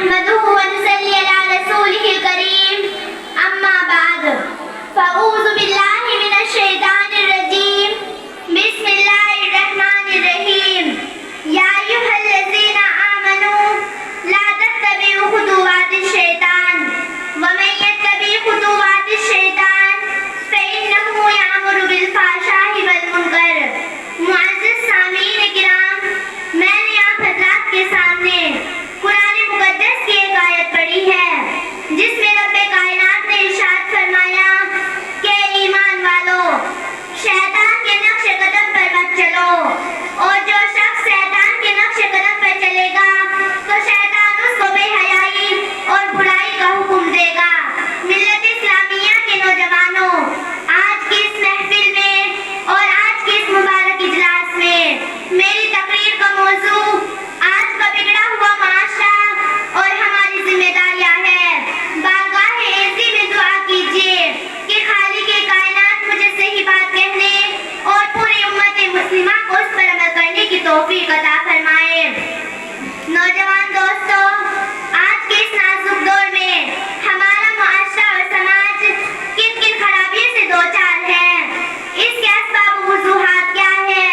نحمده ونصلي على رسوله الكريم أما بعد فأعوذ بالله من الشيطان الرجيم بسم الله الرحمن الرحيم يا أيها الذين آمنوا لا تتبعوا خطوات الشيطان ومن يتبع خطوات الشيطان فإنه يأمر بالفحشاء والمنكر. معزز سامعین کرام، میں نے آپ حضرات کے سامنے قرآن مقدس کی ایک آیت پڑھی ہے جس میں رب کائنات نے ارشاد فرمایا کہ ایمان والو، شیطان کے نقش قدم پر مت چلو، اور جو شخص شیطان کے نقش قدم پر چلے گا تو شیطان اس کو بے حیائی اور برائی کا حکم دے گا. ملت اسلامیہ کے نوجوانوں، آج کی اس محفل میں اور آج کے اس مبارک اجلاس میں میری تقریر کا موضوع آج کا بگڑا ہوا معاشرہ اور ہماری ذمہ داریاں ہے. بارگاہ عزی میں دعا کیجیے کہ خالق کائنات مجھے صحیح بات کہنے اور پوری امت مسلمہ کو اس پر عمل کرنے کی توفیق عطا فرمائے. نوجوان دوستو، آج کے اس نازک دور میں ہمارا معاشرہ اور سماج کن کن خرابیوں سے دوچار ہے، اس کے اسباب و وجوہات کیا ہے،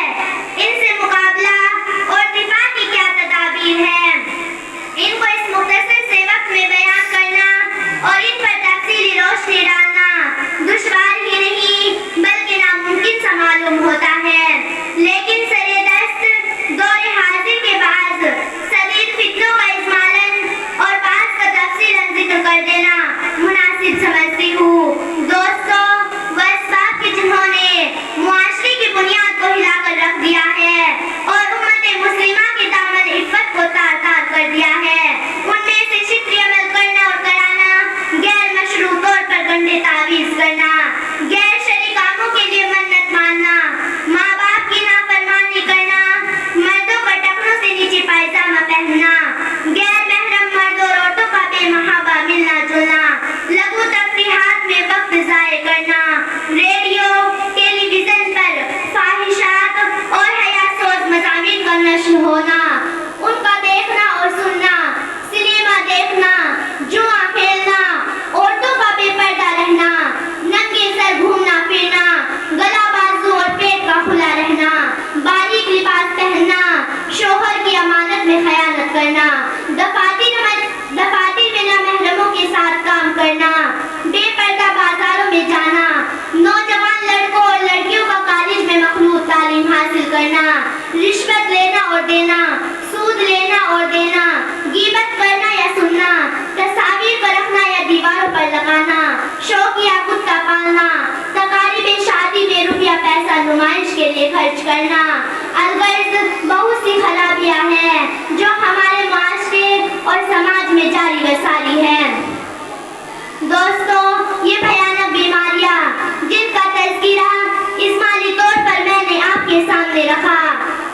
ان سے مقابلہ اور دفاع کی کیا تدابیر ہیں، ان کو اس مختصر سے وقت میں بیان کرنا اور ان پر تفصیلی روشنی ڈالنا دشوار ہی نہیں بلکہ ناممکن سا معلوم ہوتا ہے. لیکن سرے دست دور حاضر کے بعد شدید فتنوں کا اجمالاً اور بعض کا تفصیلاً ذکر کر دینا مناسب سمجھتی ہوں. دوستو، وہ اسباب کے جنہوں نے معاشرے کی بنیاد کو ہلا کر رکھ دیا ہے اور امت مسلمہ کے دامن عفت کو تار تار کر دیا ہے، ان میں سے شرعی عمل کرنا اور کرانا، غیر مشروع طور پر گنڈے تعویذ کرنا، غیر شرعی کاموں کے لیے منت ماننا، ماں باپ کی نافرمانی کرنا، مردوں کا ٹخنوں سے نیچے پائجامہ پہننا، غیر محرم مرد اور عورتوں کا بے محابہ ملنا جلنا، لغو تفریحات میں وقت ضائع کرنا، ریڈیو ٹیلی ویژن پر فاحشات اور حیاسوز مضامین کا نشر ہونا، ان کا دیکھنا اور سننا، سنیما دیکھنا، جوا کھیلنا، عورتوں کا بے پردہ رہنا، ننگے سر گھومنا پھرنا، گلا بازو اور پیٹ کا کھلا رہنا، باریک لباس پہننا، شوہر کی امانت میں خیانت کرنا، دفاتر میں نامحرموں کے ساتھ کام کرنا، بے پردہ بازاروں میں جانا، نوجوان لڑکوں اور لڑکیوں کا کالج میں مخلوط تعلیم حاصل کرنا، رشوت لینا اور دینا، سود لینا اور دینا، غیبت کرنا یا سننا، تصاویر کو رکھنا یا دیواروں پر لگانا، شوقیہ کتا پالنا، تقاریب شادی میں روپیہ پیسہ نمائش کے لیے خرچ کرنا. الغرض بہت سی خرابیاں ہیں جو ہمارے معاشرے اور سماج میں جاری و ساری ہیں. دوستو، یہ بھیانک بیماریاں جن کا تذکرہ اجمالی طور پر میں نے آپ کے سامنے رکھا،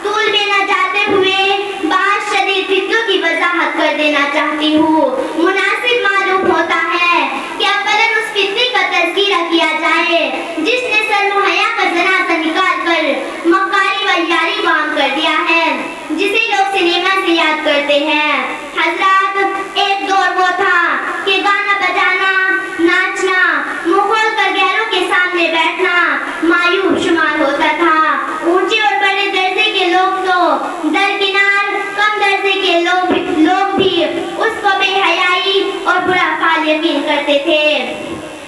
طول میں نہ جاتے ہوئے بعض شدید فتنوں کی وضاحت کر دینا چاہتی ہوں. مناسب معلوم ہوتا ہے کہ اولاً اس فتنے کا تذکرہ کیا جائے جس نے سرمایہ کا جنازہ نکال کر مکاری و یاری کو عام کر دیا ہے، جسے لوگ سنیما سے یاد کرتے ہیں. حضرات، ایک دور وہ تھا کہ گانا بجانا، ناچنا، منہ کھول کر غیروں کے سامنے بیٹھنا معیوب شمار ہوتا تھا. اونچے اور بڑے درجے کے لوگ تو درکنار کم درجے کے لوگ بھی اس کو بے حیائی اور برا فعل یقین کرتے تھے.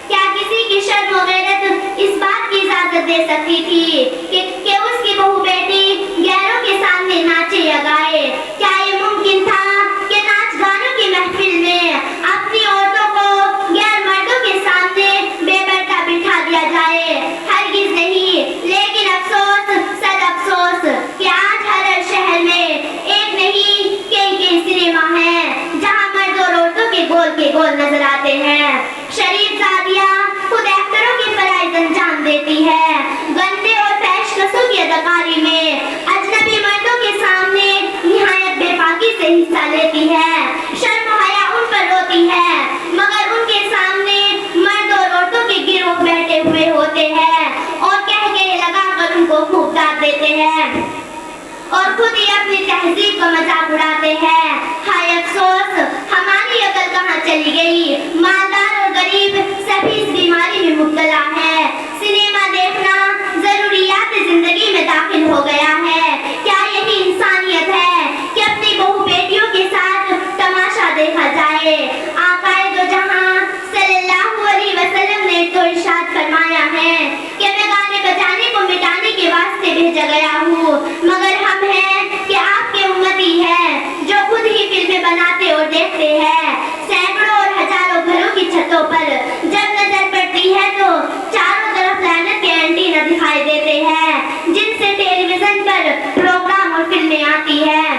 کیا کسی کی شرم و غیرت اس بات کی اجازت دے سکتی تھی کہ اس کی بہو بیٹی غیروں کے سامنے ناچے یا گائے؟ کیا یہ ممکن تھا کہ ناچ گانوں کی محفل میں اپنی عورتوں کو غیر مردوں کے سامنے بے پردہ بٹھا دیا جائے؟ ہرگز نہیں. لیکن افسوس صد افسوس کہ آج ہر شہر میں ایک نہیں کئی سنیما ہیں جہاں مرد اور عورتوں کے گول نظر آتے ہیں. شریف زادیہ خود ایکٹروں کے فرائض انجام دیتی ہے، گندے اور پیشکشوں کی اداکاری میں اجنبی مردوں کے سامنے نہایت بے باکی سے حصہ لیتی ہے. شرم و حیا ان پر روتی ہے مگر ان کے سامنے مرد اور عورتوں کے گروہ بیٹھے ہوئے ہوتے ہیں اور کہہ لگا کر ان کو خوب داد دیتے ہیں اور خود ہی اپنی تہذیب کا مذاق اڑاتے ہیں. ہائے افسوس، ہماری چلی گئی. مالدار اور غریب سبھی اس بیماری میں مبتلا ہے. سنیما دیکھنا ضروریات زندگی میں داخل ہو گیا ہے. کیا یہی انسانیت ہے کہ اپنی بہو بیٹیوں کے ساتھ تماشا دیکھا جائے؟ آقائے دو جہاں صلی اللہ علیہ وسلم نے تو ارشاد فرمایا ہے کہ میں گانے بجانے کو مٹانے کے واسطے بھیجا گیا ہوں، مگر ہم ہیں کہ آپ کے امتی ہیں جو خود ہی فلمیں بناتے اور دیکھتے ہیں. سینکڑوں اور ہزاروں گھروں کی چھتوں پر جب نظر پڑتی ہے تو چاروں طرف لعنت کے اینٹینا دکھائی دیتے ہیں جن سے ٹیلی ویژن پر پروگرام اور فلمیں آتی ہیں.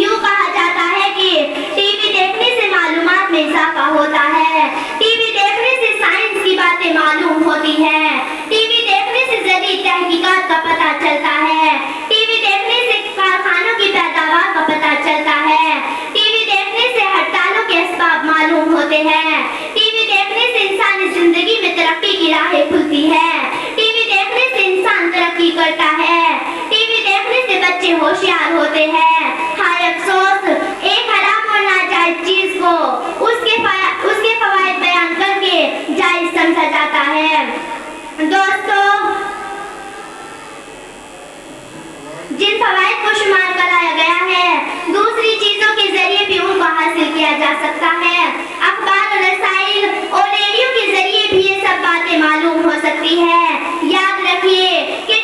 یوں کہا جاتا ہے کہ ٹی وی دیکھنے سے معلومات میں اضافہ ہوتا ہے. ٹی وی دیکھنے سے سائنس کی باتیں معلوم ہوتی ہیں. ٹی وی دیکھنے سے جدید تحقیقات کا پتہ چلتا ہے. ٹی وی دیکھنے سے کارخانوں کی پیداوار کا پتہ چلتا ہے. ٹی وی دیکھنے سے ہڑتالوں کے اسباب معلوم ہوتے ہیں. ٹی وی دیکھنے سے انسانی زندگی میں ترقی کی راہیں کھلتی ہے. ٹی وی دیکھنے سے انسان ترقی کرتا ہے. ٹی وی دیکھنے سے بچے ہوشیار ہوتے ہیں. ہائے افسوس، ایک حرام اور ناجائز چیز کو اس کے فوائد بیان کر کے جائز سمجھا جاتا ہے. دوستو، جن فوائد کو شمار کرایا گیا ہے دوسری چیزوں کے ذریعے بھی ان کو حاصل کیا جا سکتا ہے. اخبار اور رسائل اور ریڈیو کے ذریعے بھی یہ سب باتیں معلوم ہو سکتی ہے. یاد رکھیے کہ